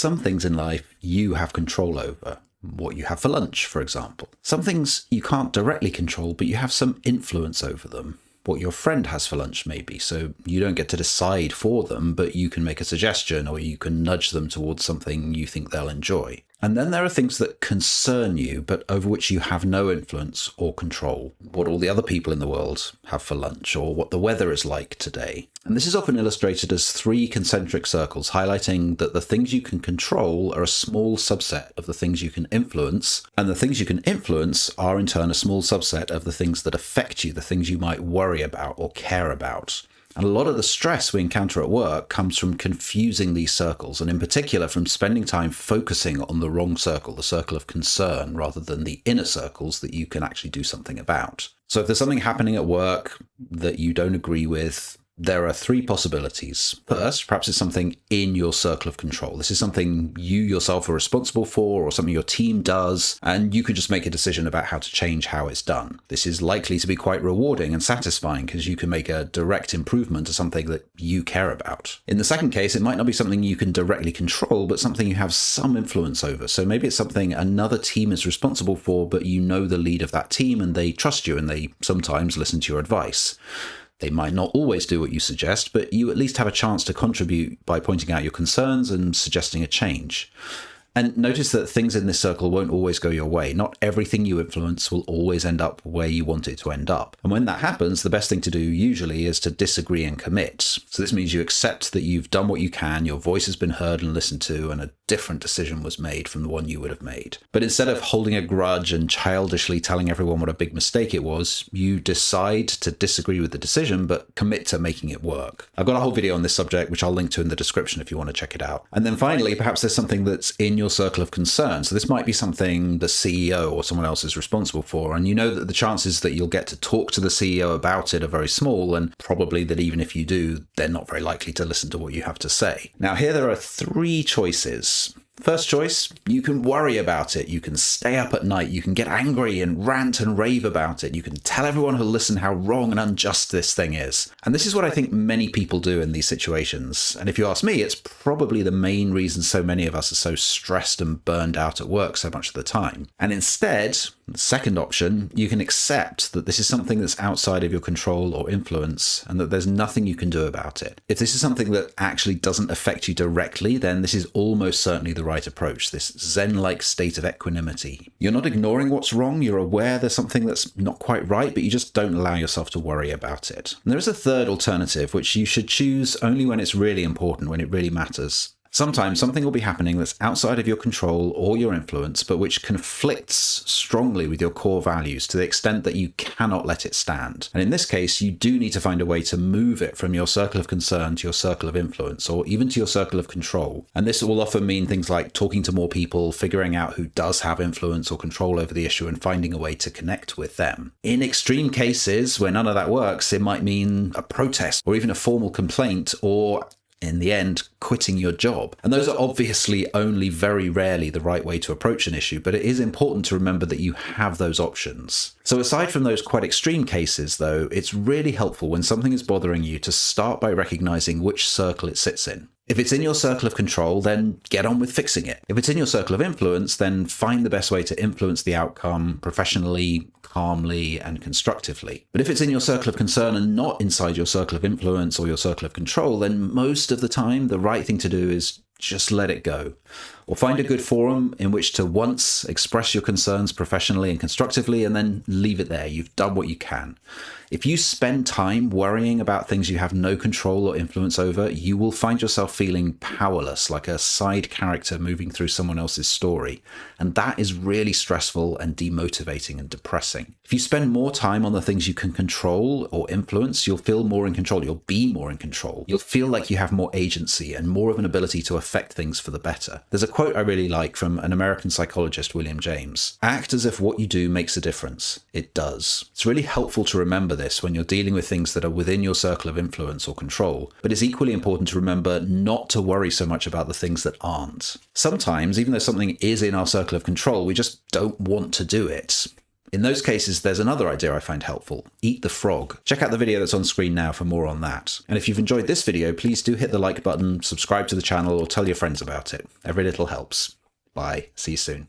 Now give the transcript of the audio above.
some things in life you have control over. What you have for lunch, for example. Some things you can't directly control, but you have some influence over them. What your friend has for lunch, maybe. So you don't get to decide for them, but you can make a suggestion or you can nudge them towards something you think they'll enjoy. And then there are things that concern you, but over which you have no influence or control. What all the other people in the world have for lunch, or what the weather is like today. And this is often illustrated as 3 concentric circles, highlighting that the things you can control are a small subset of the things you can influence, and the things you can influence are in turn a small subset of the things that affect you, the things you might worry about or care about. And a lot of the stress we encounter at work comes from confusing these circles, and in particular from spending time focusing on the wrong circle, the circle of concern, rather than the inner circles that you can actually do something about. So if there's something happening at work that you don't agree with, there are 3 possibilities. First, perhaps it's something in your circle of control. This is something you yourself are responsible for, or something your team does, and you could just make a decision about how to change how it's done. This is likely to be quite rewarding and satisfying because you can make a direct improvement to something that you care about. In the second case, it might not be something you can directly control, but something you have some influence over. So maybe it's something another team is responsible for, but you know the lead of that team and they trust you and they sometimes listen to your advice. They might not always do what you suggest, but you at least have a chance to contribute by pointing out your concerns and suggesting a change. And notice that things in this circle won't always go your way. Not everything you influence will always end up where you want it to end up. And when that happens, the best thing to do usually is to disagree and commit. So this means you accept that you've done what you can, your voice has been heard and listened to, and a different decision was made from the one you would have made. But instead of holding a grudge and childishly telling everyone what a big mistake it was, you decide to disagree with the decision, but commit to making it work. I've got a whole video on this subject, which I'll link to in the description if you want to check it out. And then finally, perhaps there's something that's in your circle of concern. So this might be something the CEO or someone else is responsible for, and you know that the chances that you'll get to talk to the CEO about it are very small, and probably that even if you do, they're not very likely to listen to what you have to say. Now here there are 3 choices. First choice, you can worry about it. You can stay up at night. You can get angry and rant and rave about it. You can tell everyone who'll listen how wrong and unjust this thing is. And this is what I think many people do in these situations. And if you ask me, it's probably the main reason so many of us are so stressed and burned out at work so much of the time. And instead, the second option, you can accept that this is something that's outside of your control or influence and that there's nothing you can do about it. If this is something that actually doesn't affect you directly, then this is almost certainly the right approach, this Zen-like state of equanimity. You're not ignoring what's wrong, you're aware there's something that's not quite right, but you just don't allow yourself to worry about it. And there is a third alternative, which you should choose only when it's really important, when it really matters. Sometimes something will be happening that's outside of your control or your influence, but which conflicts strongly with your core values to the extent that you cannot let it stand. And in this case, you do need to find a way to move it from your circle of concern to your circle of influence, or even to your circle of control. And this will often mean things like talking to more people, figuring out who does have influence or control over the issue, and finding a way to connect with them. In extreme cases, where none of that works, it might mean a protest or even a formal complaint, or in the end, quitting your job. And those are obviously only very rarely the right way to approach an issue, but it is important to remember that you have those options. So aside from those quite extreme cases, though, it's really helpful when something is bothering you to start by recognizing which circle it sits in. If it's in your circle of control, then get on with fixing it. If it's in your circle of influence, then find the best way to influence the outcome professionally, calmly, and constructively. But if it's in your circle of concern and not inside your circle of influence or your circle of control, then most of the time, the right thing to do is just let it go. Or find a good forum in which to once express your concerns professionally and constructively, and then leave it there. You've done what you can. If you spend time worrying about things you have no control or influence over, you will find yourself feeling powerless, like a side character moving through someone else's story. And that is really stressful and demotivating and depressing. If you spend more time on the things you can control or influence, you'll feel more in control. You'll be more in control. You'll feel like you have more agency and more of an ability to affect things for the better. There's a quote I really like from an American psychologist, William James. Act as if what you do makes a difference. It does. It's really helpful to remember this when you're dealing with things that are within your circle of influence or control, but it's equally important to remember not to worry so much about the things that aren't. Sometimes, even though something is in our circle of control, we just don't want to do it. In those cases, there's another idea I find helpful: eat the frog. Check out the video that's on screen now for more on that. And if you've enjoyed this video, please do hit the like button, subscribe to the channel, or tell your friends about it. Every little helps. Bye. See you soon.